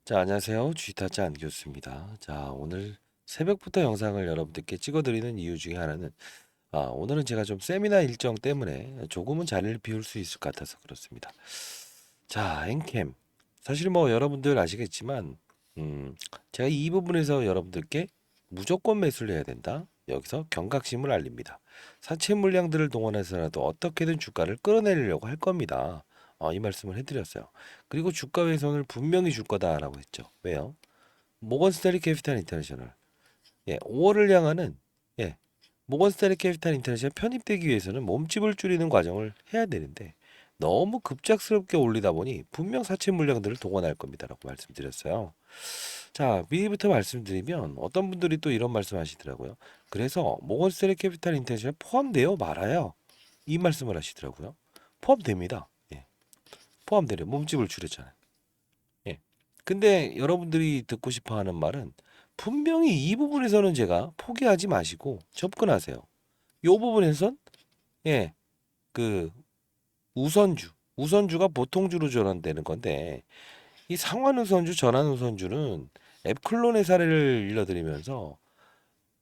자, 안녕하세요. 주식타짜 안교수입니다. 자, 오늘 새벽부터 영상을 여러분들께 찍어드리는 이유 중에 하나는, 오늘은 제가 좀 세미나 일정 때문에 조금은 자리를 비울 수 있을 것 같아서 그렇습니다. 자, 엔캠. 사실 뭐 여러분들 아시겠지만, 음, 제가 이 부분에서 여러분들께 무조건 매수를 해야 된다. 여기서 경각심을 알립니다. 사채 물량들을 동원해서라도 어떻게든 주가를 끌어내리려고 할 겁니다. 이 말씀을 해드렸어요. 그리고 주가 훼손을 분명히 줄 거다라고 했죠. 왜요? 모건 스탠리 캐피탈 인터내셔널. 5월을 향하는 예, 모건 스탠리 캐피탈 인터내셔널 편입되기 위해서는 몸집을 줄이는 과정을 해야 되는데 너무 급작스럽게 올리다 보니 분명 사채 물량들을 동원할 겁니다라고 말씀드렸어요. 자, 미리부터 말씀드리면 어떤 분들이 또 이런 말씀하시더라고요. 그래서 모건 스탠리 캐피탈 인터내셔널 포함되어 말아요. 이 말씀을 하시더라고요. 포함됩니다. 포함되려 몸집을 줄였잖아요. 예. 근데 여러분들이 듣고 싶어 하는 말은 분명히 이 부분에서는 제가 포기하지 마시고 접근하세요. 이 부분에선 예, 그 우선주가 보통주로 전환되는 건데 이 상환 우선주, 전환 우선주는 앱클론의 사례를 일러드리면서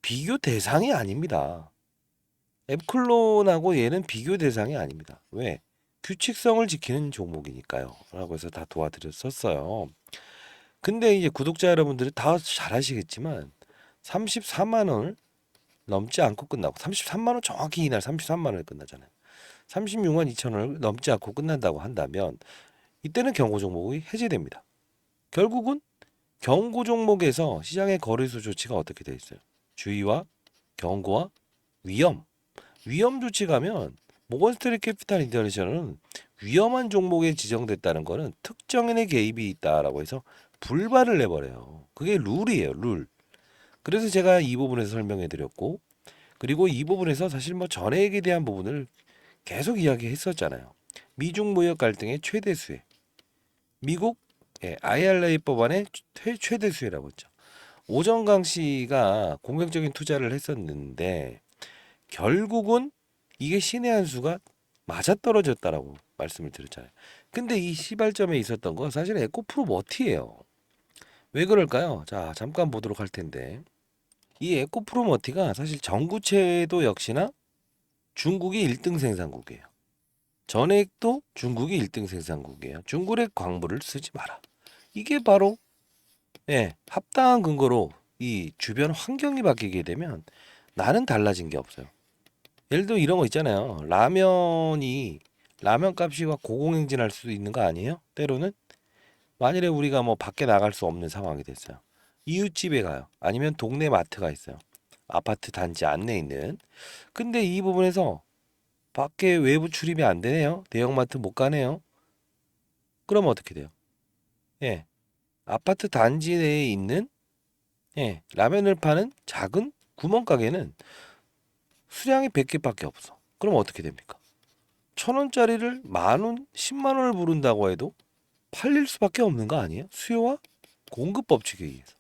비교 대상이 아닙니다. 앱클론하고 얘는 비교 대상이 아닙니다. 왜? 규칙성을 지키는 종목이니까요. 라고 해서 다 도와드렸었어요. 근데 이제 구독자 여러분들이 다 잘 아시겠지만 34만 원을 넘지 않고 끝나고 33만 원 정확히 이날 33만 원에 끝나잖아요. 36만 2천 원을 넘지 않고 끝난다고 한다면 이때는 경고 종목이 해제됩니다. 결국은 경고 종목에서 시장의 거래소 조치가 어떻게 되어 있어요? 주의와 경고와 위험. 위험 조치 가면 모건스트리 캐피탈 인터내셔널은 위험한 종목에 지정됐다는 거는 특정인의 개입이 있다라고 해서 불발을 내버려요. 그게 룰이에요, 룰. 그래서 제가 이 부분에서 설명해 드렸고, 그리고 이 부분에서 사실 뭐 전액에 대한 부분을 계속 이야기했었잖아요. 미중 무역 갈등의 최대 수혜. 미국 IRA 법안의 최대 수혜라고 했죠. 오정강 씨가 공격적인 투자를 했었는데 결국은 이게 신의 한 수가 맞아떨어졌다라고 말씀을 드렸잖아요. 근데 이 시발점에 있었던 건 사실 에코프로 머티예요. 왜 그럴까요? 자, 잠깐 보도록 할 텐데. 이 에코프로머티가 사실 전구체도 역시나 중국이 1등 생산국이에요. 전액도 중국이 1등 생산국이에요. 중국의 광물을 쓰지 마라. 이게 바로 합당한 근거로 이 주변 환경이 바뀌게 되면 나는 달라진 게 없어요. 예를 들어 이런 거 있잖아요. 라면 값이 고공행진할 수도 있는 거 아니에요? 때로는 만일에 우리가 뭐 밖에 나갈 수 없는 상황이 됐어요. 이웃집에 가요. 아니면 동네 마트가 있어요. 아파트 단지 안내에 있는. 근데 이 부분에서 밖에 외부 출입이 안 되네요. 대형마트 못 가네요. 그러면 어떻게 돼요? 예. 아파트 단지 내에 있는 라면을 파는 작은 구멍가게는 수량이 100개밖에 없어. 그럼 어떻게 됩니까? 1,000원짜리를 만 원, 10만 원을 부른다고 해도 팔릴 수밖에 없는 거 아니에요? 수요와 공급 법칙에 의해서.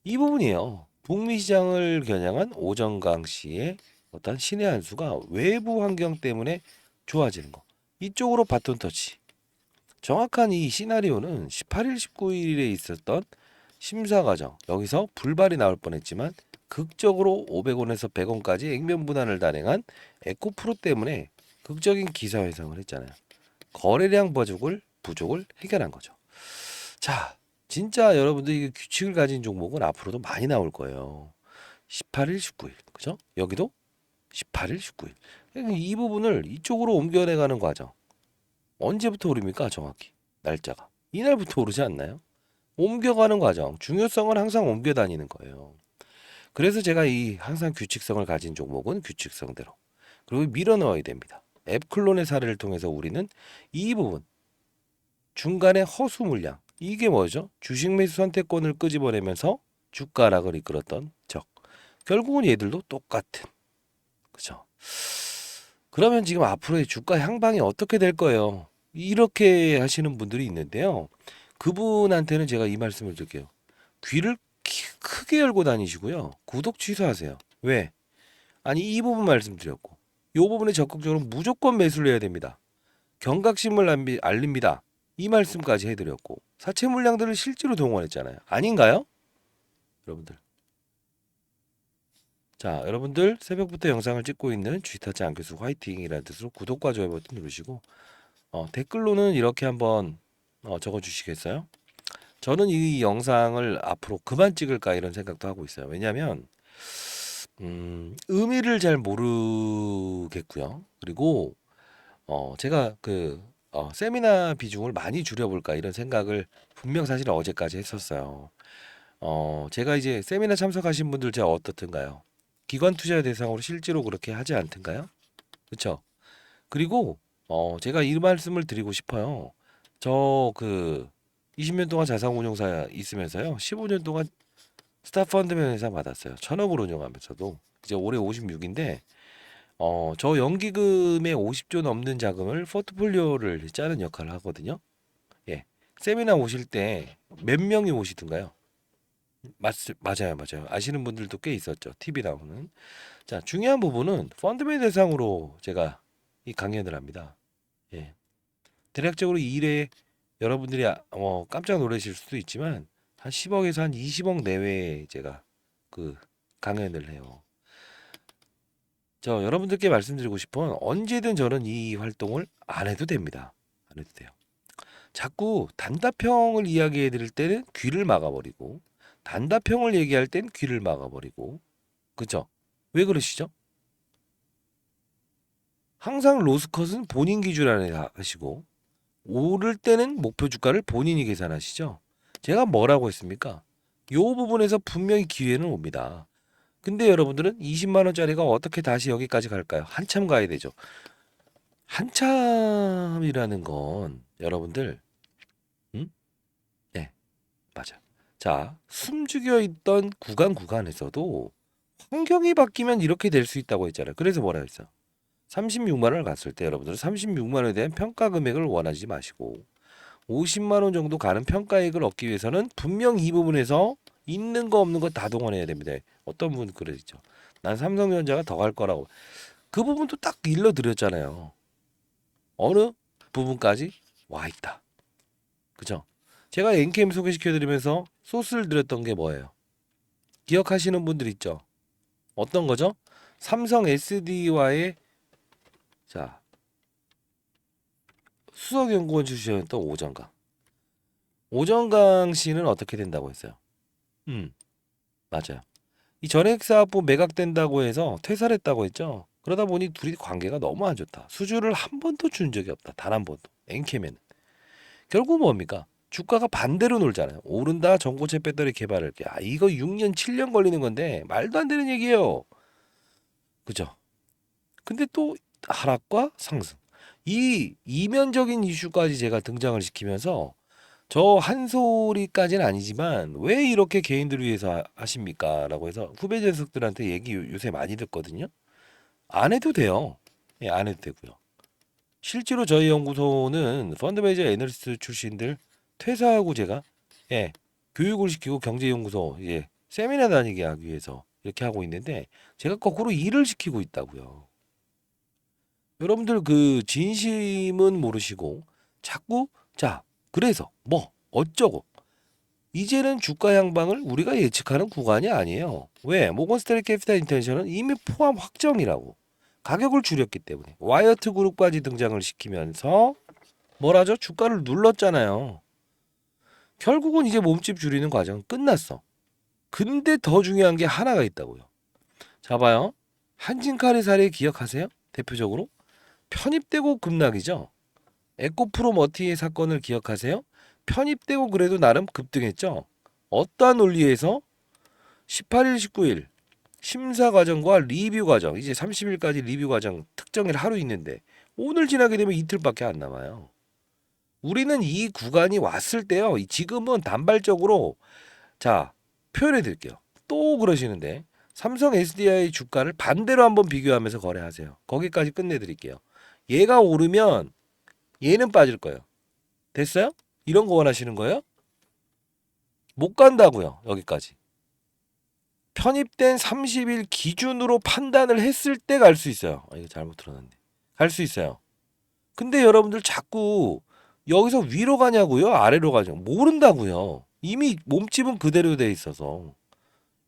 이 부분이에요. 북미 시장을 겨냥한 오정강 씨의 어떤 신의 한 수가 외부 환경 때문에 좋아지는 거. 이쪽으로 바톤 터치. 정확한 이 시나리오는 18일, 19일에 있었던 심사 과정. 여기서 불발이 나올 뻔했지만 극적으로 500원에서 100원까지 액면 분할을 단행한 에코프로 때문에 극적인 기사 회상을 했잖아요. 거래량 부족을 해결한 거죠. 자, 진짜 여러분들 이 규칙을 가진 종목은 앞으로도 많이 나올 거예요. 18일, 19일. 그죠? 여기도 18일, 19일. 이 부분을 이쪽으로 옮겨내가는 과정. 언제부터 오릅니까? 정확히. 날짜가. 이날부터 오르지 않나요? 옮겨가는 과정. 중요성은 항상 옮겨 다니는 거예요. 그래서 제가 이 항상 규칙성을 가진 종목은 규칙성대로. 그리고 밀어 넣어야 됩니다. 앱클론의 사례를 통해서 우리는 이 부분. 중간에 허수 물량. 이게 뭐죠? 주식 매수 선택권을 끄집어내면서 주가락을 이끌었던 적. 결국은 얘들도 똑같은. 그죠? 그러면 지금 앞으로의 주가 향방이 어떻게 될 거예요? 이렇게 하시는 분들이 있는데요. 그분한테는 제가 이 말씀을 드릴게요. 귀를 크게 열고 다니시고요. 구독 취소하세요. 왜? 아니 이 부분 말씀드렸고 이 부분에 적극적으로 무조건 매수를 해야 됩니다. 경각심을 알립니다. 이 말씀까지 해드렸고 사채 물량들을 실제로 동원했잖아요. 아닌가요? 여러분들. 자, 여러분들 새벽부터 영상을 찍고 있는 쥐타치 안교수 화이팅이라는 뜻으로 구독과 좋아요 버튼 누르시고 댓글로는 이렇게 한번 적어 주시겠어요? 저는 이 영상을 앞으로 그만 찍을까 이런 생각도 하고 있어요. 왜냐하면 의미를 잘 모르겠고요. 그리고 제가 세미나 비중을 많이 줄여볼까 이런 생각을 분명 사실 어제까지 했었어요. 제가 이제 세미나 참석하신 분들 제가 어떻든가요? 기관 투자 대상으로 실제로 그렇게 하지 않던가요? 그렇죠? 그리고 제가 이 말씀을 드리고 싶어요. 저 20년 동안 자산운용사 있으면서요. 15년 동안 스타펀드 회사 받았어요. 1,000억을 운영하면서도 이제 올해 56인데 저 연기금의 50조 넘는 자금을 포트폴리오를 짜는 역할을 하거든요. 예. 세미나 오실 때 몇 명이 오시던가요? 맞아요, 맞아요. 아시는 분들도 꽤 있었죠. TV 나오는. 자, 중요한 부분은 펀드맨 대상으로 제가 이 강연을 합니다. 예. 대략적으로 이 일에 여러분들이 깜짝 놀라실 수도 있지만 한 10억에서 한 20억 내외에 제가 그 강연을 해요. 저 여러분들께 말씀드리고 싶은 언제든 저는 이 활동을 안 해도 됩니다. 안 해도 돼요. 자꾸 단답형을 이야기해 드릴 때는 귀를 막아버리고 단답형을 얘기할 땐 귀를 막아버리고 그죠? 왜 그러시죠? 항상 로스컷은 본인 기준 안에 하시고 오를 때는 목표 주가를 본인이 계산하시죠. 제가 뭐라고 했습니까? 요 부분에서 분명히 기회는 옵니다. 근데 여러분들은 20만 원짜리가 어떻게 다시 여기까지 갈까요? 한참 가야 되죠. 한참이라는 건 여러분들 음? 네, 맞아. 자, 숨죽여 있던 구간에서도 환경이 바뀌면 이렇게 될 수 있다고 했잖아요. 그래서 뭐라 했어? 36만 원을 갔을 때 여러분들은 36만 원에 대한 평가 금액을 원하지 마시고 50만 원 정도 가는 평가액을 얻기 위해서는 분명 이 부분에서 있는 거 없는 거 다 동원해야 됩니다. 어떤 분은 그러죠. 난 삼성전자가 더 갈 거라고. 그 부분도 딱 일러 드렸잖아요. 어느 부분까지 와 있다. 그죠? 제가 엔캠 소개시켜 드리면서 소스를 드렸던 게 뭐예요? 기억하시는 분들 있죠? 어떤 거죠? 삼성 SD와의 자 수석연구원 출신이었던 오정강. 오정강 씨는 어떻게 된다고 했어요? 맞아요. 이 전액사업부 매각된다고 해서 퇴사를 했다고 했죠. 그러다 보니 둘이 관계가 너무 안 좋다. 수주를 한 번도 준 적이 없다. 단 한 번도. 엔캠에는. 결국 뭡니까? 주가가 반대로 놀잖아요. 오른다 전고체 배터리 개발을. 야, 이거 6년, 7년 걸리는 건데 말도 안 되는 얘기예요. 그죠? 근데 또 하락과 상승. 이 이면적인 이슈까지 제가 등장을 시키면서 저 한 소리까지는 아니지만 왜 이렇게 개인들을 위해서 하십니까? 라고 해서 후배 녀석들한테 얘기 요새 많이 듣거든요. 안 해도 돼요. 예, 안 해도 되고요. 실제로 저희 연구소는 펀드 매니저 애널리스트 출신들 퇴사하고 제가 교육을 시키고 경제연구소 세미나 다니게 하기 위해서 이렇게 하고 있는데 제가 거꾸로 일을 시키고 있다고요. 여러분들 그 진심은 모르시고 자꾸 자 그래서 뭐 어쩌고 이제는 주가 향방을 우리가 예측하는 구간이 아니에요. 왜? 모건스탠리 캐피탈 인터내셔널은 이미 포함 확정이라고 가격을 줄였기 때문에 와이어트 그룹까지 등장을 시키면서 뭐라죠? 주가를 눌렀잖아요. 결국은 이제 몸집 줄이는 과정은 끝났어. 근데 더 중요한 게 하나가 있다고요. 자 봐요. 한진카리 사례 기억하세요? 대표적으로 편입되고 급락이죠. 에코프로 머티의 사건을 기억하세요? 편입되고 그래도 나름 급등했죠. 어떠한 논리에서 18일, 19일 심사 과정과 리뷰 과정, 이제 30일까지 리뷰 과정 특정일 하루 있는데 오늘 지나게 되면 이틀밖에 안 남아요. 우리는 이 구간이 왔을 때요. 지금은 단발적으로 자 표현해 드릴게요. 또 그러시는데 삼성 SDI 주가를 반대로 한번 비교하면서 거래하세요. 거기까지 끝내 드릴게요. 얘가 오르면 얘는 빠질 거예요. 됐어요? 이런 거 원하시는 거예요? 못 간다고요. 여기까지. 편입된 30일 기준으로 판단을 했을 때 갈 수 있어요. 이거 잘못 들었는데. 갈 수 있어요. 근데 여러분들 자꾸 여기서 위로 가냐고요? 아래로 가냐고? 모른다고요. 이미 몸집은 그대로 돼 있어서.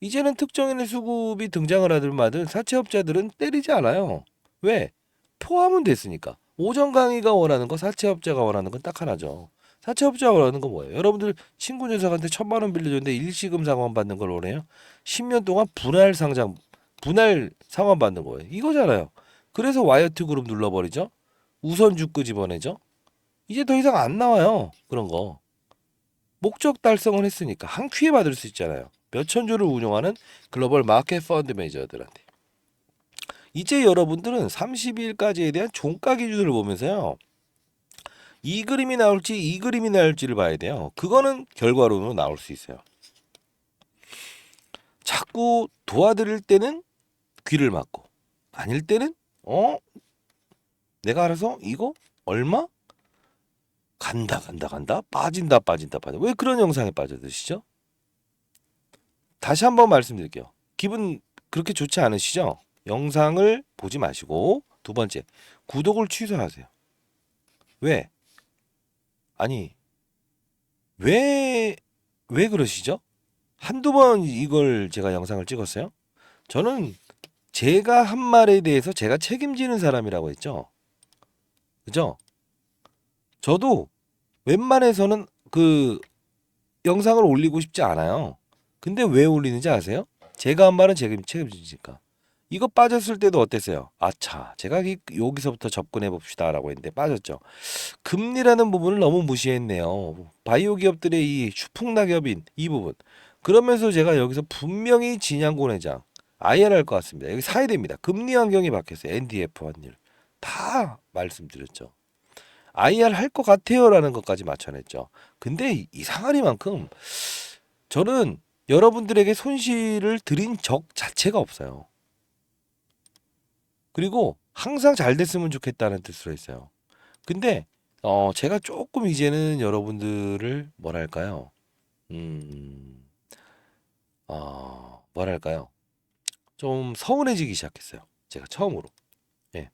이제는 특정인의 수급이 등장을 하든 마든 사채업자들은 때리지 않아요. 왜? 포함은 됐으니까. 오전 강의가 원하는 거, 사채업자가 원하는 건 딱 하나죠. 사채업자가 원하는 건 뭐예요? 여러분들 친구 녀석한테 1,000만 원 빌려줬는데 일시금 상환 받는 걸 원해요? 10년 동안 분할 상환 받는 거예요. 이거잖아요. 그래서 와이어트 그룹 눌러버리죠. 우선주 끄집어내죠. 이제 더 이상 안 나와요. 그런 거. 목적 달성을 했으니까 한 큐에 받을 수 있잖아요. 몇천 조를 운용하는 글로벌 마켓 펀드 매니저들한테. 이제 여러분들은 30일까지에 대한 종가 기준을 보면서요. 이 그림이 나올지 이 그림이 나올지를 봐야 돼요. 그거는 결과론으로 나올 수 있어요. 자꾸 도와드릴 때는 귀를 막고 아닐 때는 내가 알아서 이거 얼마? 간다 빠진다 왜 그런 영상에 빠져드시죠? 다시 한번 말씀드릴게요. 기분 그렇게 좋지 않으시죠? 영상을 보지 마시고 두 번째 구독을 취소하세요. 왜? 아니 왜 그러시죠? 한두 번 이걸 제가 영상을 찍었어요. 저는 제가 한 말에 대해서 제가 책임지는 사람이라고 했죠. 그죠? 저도 웬만해서는 그 영상을 올리고 싶지 않아요. 근데 왜 올리는지 아세요? 제가 한 말은 책임지니까. 이거 빠졌을 때도 어땠어요? 아차, 제가 여기서부터 접근해 봅시다라고 했는데 빠졌죠. 금리라는 부분을 너무 무시했네요. 바이오 기업들의 이 추풍낙엽인 이 부분. 그러면서 제가 여기서 분명히 진양고 회장 IR 할 것 같습니다. 여기 사야 됩니다. 금리 환경이 바뀌었어요. NDF 환율. 다 말씀드렸죠. IR 할 것 같아요라는 것까지 맞춰냈죠. 근데 이상하리만큼 저는 여러분들에게 손실을 드린 적 자체가 없어요. 그리고 항상 잘 됐으면 좋겠다는 뜻으로 했어요. 근데 제가 조금 이제는 여러분들을 뭐랄까요? 뭐랄까요? 좀 서운해지기 시작했어요. 제가 처음으로. 예.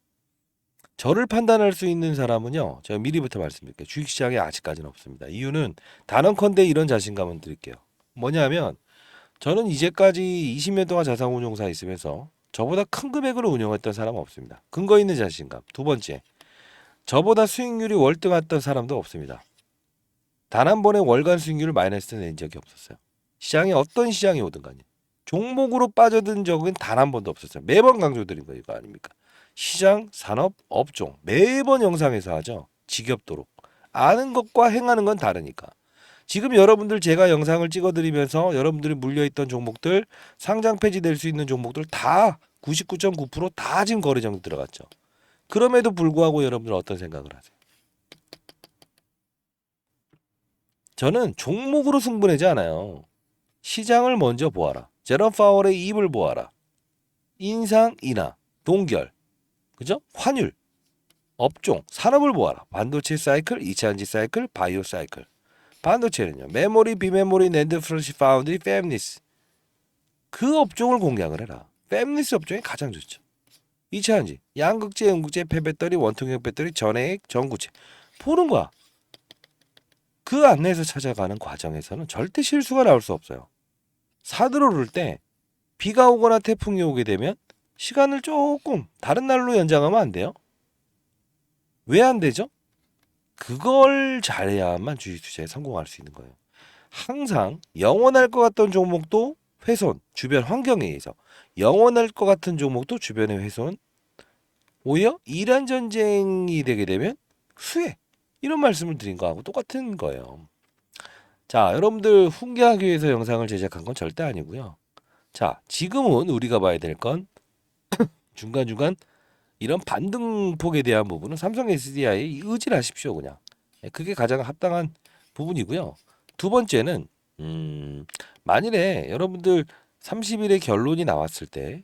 저를 판단할 수 있는 사람은요. 제가 미리부터 말씀드릴게요. 주식시장에 아직까지는 없습니다. 이유는 단언컨대 이런 자신감은 드릴게요. 뭐냐면 저는 이제까지 20년 동안 자산운용사 있으면서 저보다 큰 금액으로 운용했던 사람은 없습니다. 근거 있는 자신감. 두 번째, 저보다 수익률이 월등했던 사람도 없습니다. 단 한 번에 월간 수익률을 마이너스 낸 적이 없었어요. 시장이 어떤 시장이 오든 간에. 종목으로 빠져든 적은 단 한 번도 없었어요. 매번 강조드린 거 이거 아닙니까? 시장, 산업, 업종 매번 영상에서 하죠. 지겹도록. 아는 것과 행하는 건 다르니까. 지금 여러분들 제가 영상을 찍어드리면서 여러분들이 물려있던 종목들 상장 폐지될 수 있는 종목들 다 99.9%다 지금 거래 정지 들어갔죠. 그럼에도 불구하고 여러분들 어떤 생각을 하세요? 저는 종목으로 승부내지 않아요. 시장을 먼저 보아라. 제롬 파월의 입을 보아라. 인상, 인하, 동결, 그죠? 환율, 업종, 산업을 보아라. 반도체 사이클, 2차전지 사이클, 바이오 사이클. 반도체는요. 메모리, 비메모리, 낸드, 플래시, 파운드리, 팹리스. 그 업종을 공략을 해라. 팹리스 업종이 가장 좋죠. 2차전지, 양극재, 음극재, 폐배터리, 원통형 배터리, 전해액, 전구체. 보는 거야. 그 안내에서 찾아가는 과정에서는 절대 실수가 나올 수 없어요. 사들어 오를 때 비가 오거나 태풍이 오게 되면 시간을 조금 다른 날로 연장하면 안 돼요? 왜 안 되죠? 그걸 잘해야만 주식 투자에 성공할 수 있는 거예요. 항상 영원할 것 같던 종목도 훼손, 주변 환경에 의해서 영원할 것 같은 종목도 주변의 훼손, 오히려 이란 전쟁이 되게 되면 수혜 이런 말씀을 드린 거하고 똑같은 거예요. 자, 여러분들 훈계하기 위해서 영상을 제작한 건 절대 아니고요. 자, 지금은 우리가 봐야 될 건 중간중간 이런 반등폭에 대한 부분은 삼성 SDI에 의지하십시오 그냥. 그게 가장 합당한 부분이고요. 두 번째는 만일에 여러분들 30일에 결론이 나왔을 때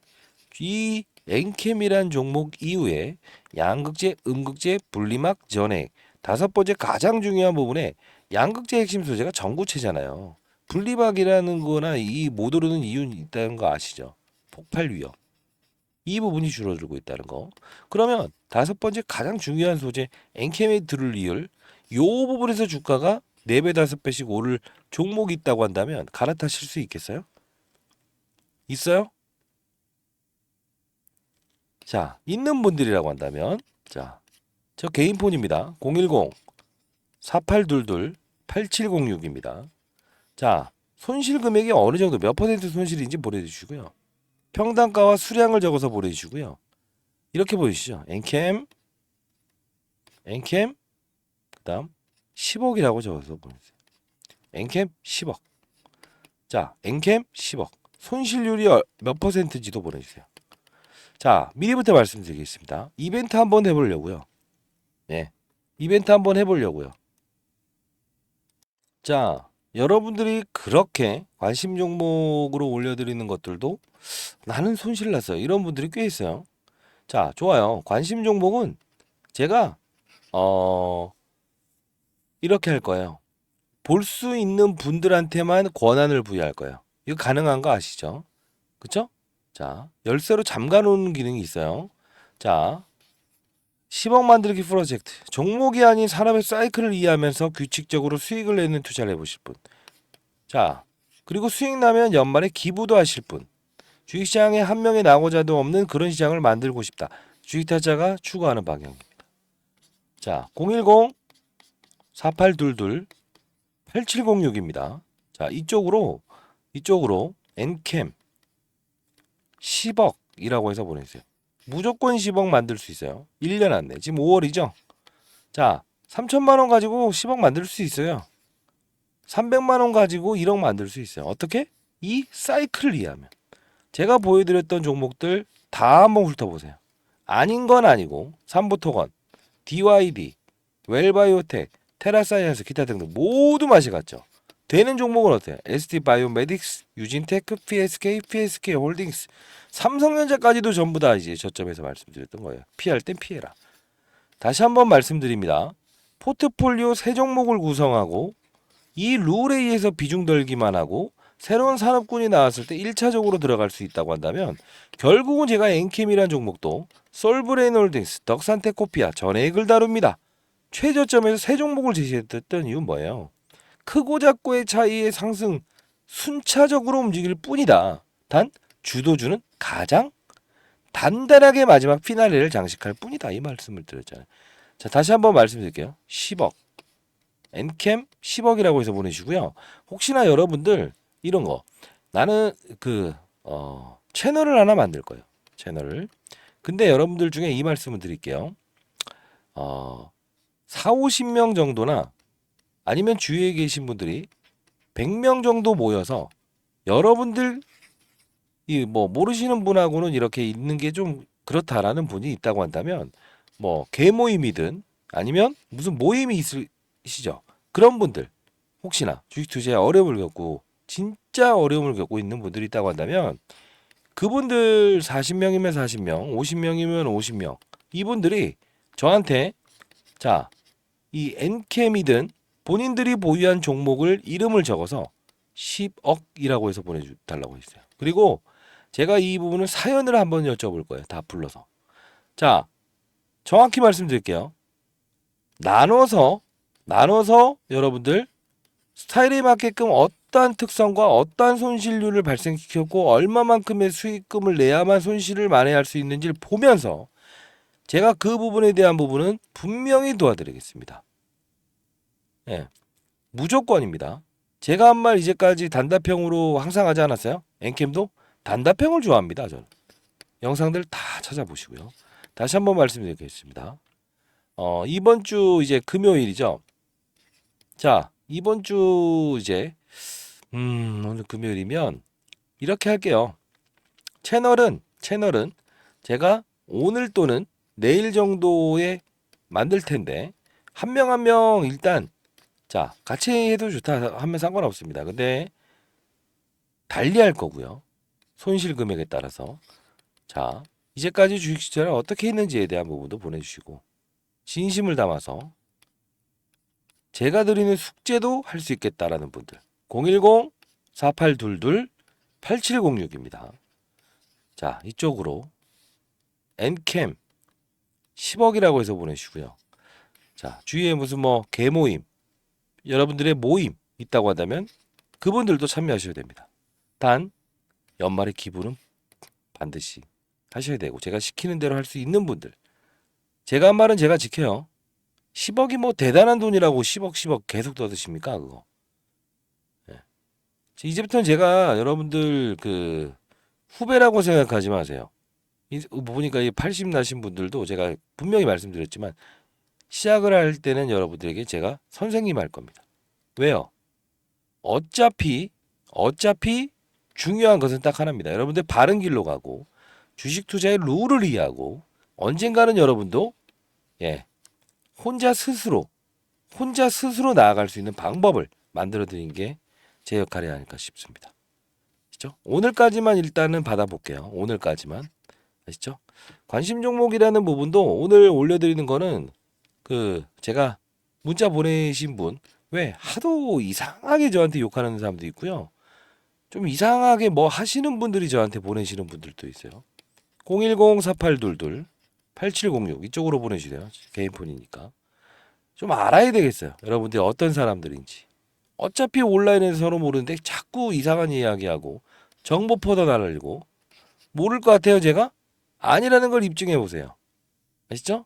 이 엔캠이란 종목 이후에 양극재, 음극재, 분리막, 전액 다섯 번째 가장 중요한 부분에 양극재 핵심 소재가 전구체잖아요. 분리막이라는 거나 이 못 오르는 이유는 있다는 거 아시죠? 폭발 위험. 이 부분이 줄어들고 있다는 거. 그러면 다섯 번째 가장 중요한 소재 엔캠에 들을 이율 요 부분에서 주가가 4배 5배씩 오를 종목이 있다고 한다면 갈아타실 수 있겠어요? 있어요? 자, 있는 분들이라고 한다면 자, 저 개인 폰입니다. 010-4822-8706입니다. 자, 손실 금액이 어느 정도 몇 퍼센트 손실인지 보내주시고요. 평단가와 수량을 적어서 보내주시고요. 이렇게 보여주시죠. 엔캠 그다음 10억이라고 적어서 보내주세요. 엔캠 10억. 자, 엔캠 10억. 손실률이 몇 퍼센트인지도 보내주세요. 자, 미리부터 말씀드리겠습니다. 이벤트 한번 해보려고요. 네, 이벤트 한번 해보려고요. 자, 여러분들이 그렇게 관심 종목으로 올려드리는 것들도 나는 손실 났어요. 이런 분들이 꽤 있어요. 자, 좋아요. 관심 종목은 제가 이렇게 할 거예요. 볼 수 있는 분들한테만 권한을 부여할 거예요. 이거 가능한 거 아시죠? 그쵸? 자, 열쇠로 잠가 놓는 기능이 있어요. 자, 10억 만들기 프로젝트. 종목이 아닌 산업의 사이클을 이해하면서 규칙적으로 수익을 내는 투자를 해보실 분. 자, 그리고 수익 나면 연말에 기부도 하실 분. 주식시장에 한 명의 낙오자도 없는 그런 시장을 만들고 싶다. 주식타자가 추구하는 방향입니다. 자, 010-4822-8706입니다. 자, 이쪽으로 엔캠 10억이라고 해서 보내주세요. 무조건 10억 만들 수 있어요. 1년 안에. 지금 5월이죠? 자, 3천만 원 가지고 10억 만들 수 있어요. 300만 원 가지고 1억 만들 수 있어요. 어떻게? 이 사이클을 이해하면. 제가 보여드렸던 종목들 다 한번 훑어보세요. 아닌 건 아니고 삼보토건, DYD, 웰바이오텍, 테라사이언스 기타 등등 모두 맛이 같죠. 되는 종목은 어때요? ST바이오메딕스, 유진테크, PSK 홀딩스, 삼성전자까지도 전부 다 이제 저점에서 말씀드렸던 거예요. 피할 땐 피해라. 다시 한번 말씀드립니다. 포트폴리오 세 종목을 구성하고 이 룰에 의해서 비중 덜기만 하고 새로운 산업군이 나왔을 때 1차적으로 들어갈 수 있다고 한다면 결국은 제가 엔캠이라는 종목도 솔브레인홀딩스, 덕산테코피아, 전액을 다룹니다. 최저점에서 세 종목을 제시했던 이유는 뭐예요? 크고 작고의 차이의 상승 순차적으로 움직일 뿐이다. 단 주도주는 가장 단단하게 마지막 피날레를 장식할 뿐이다. 이 말씀을 드렸잖아요. 자, 다시 한번 말씀드릴게요. 10억. 엔캠 10억이라고 해서 보내시고요. 혹시나 여러분들 이런 거 나는 채널을 하나 만들 거예요. 채널을. 근데 여러분들 중에 이 말씀을 드릴게요. 4, 50명 정도나 아니면 주위에 계신 분들이 100명 정도 모여서 여러분들 이 뭐 모르시는 분하고는 이렇게 있는 게 좀 그렇다라는 분이 있다고 한다면 뭐 개모임이든 아니면 무슨 모임이 있으시죠. 그런 분들 혹시나 주식 투자에 어려움을 겪고 진짜 어려움을 겪고 있는 분들이 있다고 한다면 그분들 40명이면 40명, 50명이면 50명 이분들이 저한테 자, 이 엔캠이든 본인들이 보유한 종목을 이름을 적어서 10억이라고 해서 보내달라고 했어요. 그리고 제가 이 부분을 사연을 한번 여쭤볼 거예요. 다 불러서. 자, 정확히 말씀드릴게요. 나눠서 여러분들 스타일에 맞게끔 어떠한 특성과 어떠한 손실률을 발생시켰고 얼마만큼의 수익금을 내야만 손실을 만회할 수 있는지를 보면서 제가 그 부분에 대한 부분은 분명히 도와드리겠습니다. 예, 무조건입니다. 제가 한 말 이제까지 단답형으로 항상 하지 않았어요? 엔캠도 단답형을 좋아합니다. 저는. 영상들 다 찾아보시고요. 다시 한번 말씀드리겠습니다. 이번 주 이제 금요일이죠. 자, 이번 주 이제 오늘 금요일이면 이렇게 할게요. 채널은 제가 오늘 또는 내일 정도에 만들 텐데 한 명 한 명 일단 자, 같이 해도 좋다 하면 상관없습니다. 근데 달리할 거고요. 손실 금액에 따라서. 자, 이제까지 주식 투자를 어떻게 했는지에 대한 부분도 보내주시고 진심을 담아서 제가 드리는 숙제도 할 수 있겠다라는 분들 010-4822-8706입니다. 자, 이쪽으로 엔캠 10억이라고 해서 보내주시고요. 자, 주위에 무슨 뭐 개모임, 여러분들의 모임 있다고 한다면 그분들도 참여하셔야 됩니다. 단 연말에 기부는 반드시 하셔야 되고 제가 시키는 대로 할 수 있는 분들 제가 한 말은 제가 지켜요. 10억이 뭐 대단한 돈이라고 10억 계속 떠드십니까 그거. 예. 이제부터는 제가 여러분들 그 후배라고 생각하지 마세요. 보니까 이 80 나신 분들도 제가 분명히 말씀드렸지만 시작을 할 때는 여러분들에게 제가 선생님 할 겁니다. 왜요? 어차피 중요한 것은 딱 하나입니다. 여러분들 바른 길로 가고 주식 투자의 룰을 이해하고 언젠가는 여러분도 예, 혼자 스스로 나아갈 수 있는 방법을 만들어 드린 게 제 역할이 아닐까 싶습니다. 아시죠? 오늘까지만 일단은 받아볼게요. 오늘까지만. 아시죠? 관심 종목이라는 부분도 오늘 올려드리는 거는 그 제가 문자 보내신 분 왜 하도 이상하게 저한테 욕하는 사람도 있고요. 좀 이상하게 뭐 하시는 분들이 저한테 보내시는 분들도 있어요. 010-4822-8706 이쪽으로 보내주세요. 개인 폰이니까. 좀 알아야 되겠어요. 여러분들이 어떤 사람들인지. 어차피 온라인에서 서로 모르는데 자꾸 이상한 이야기하고 정보 퍼다 날리고 모를 것 같아요 제가? 아니라는 걸 입증해 보세요. 아시죠?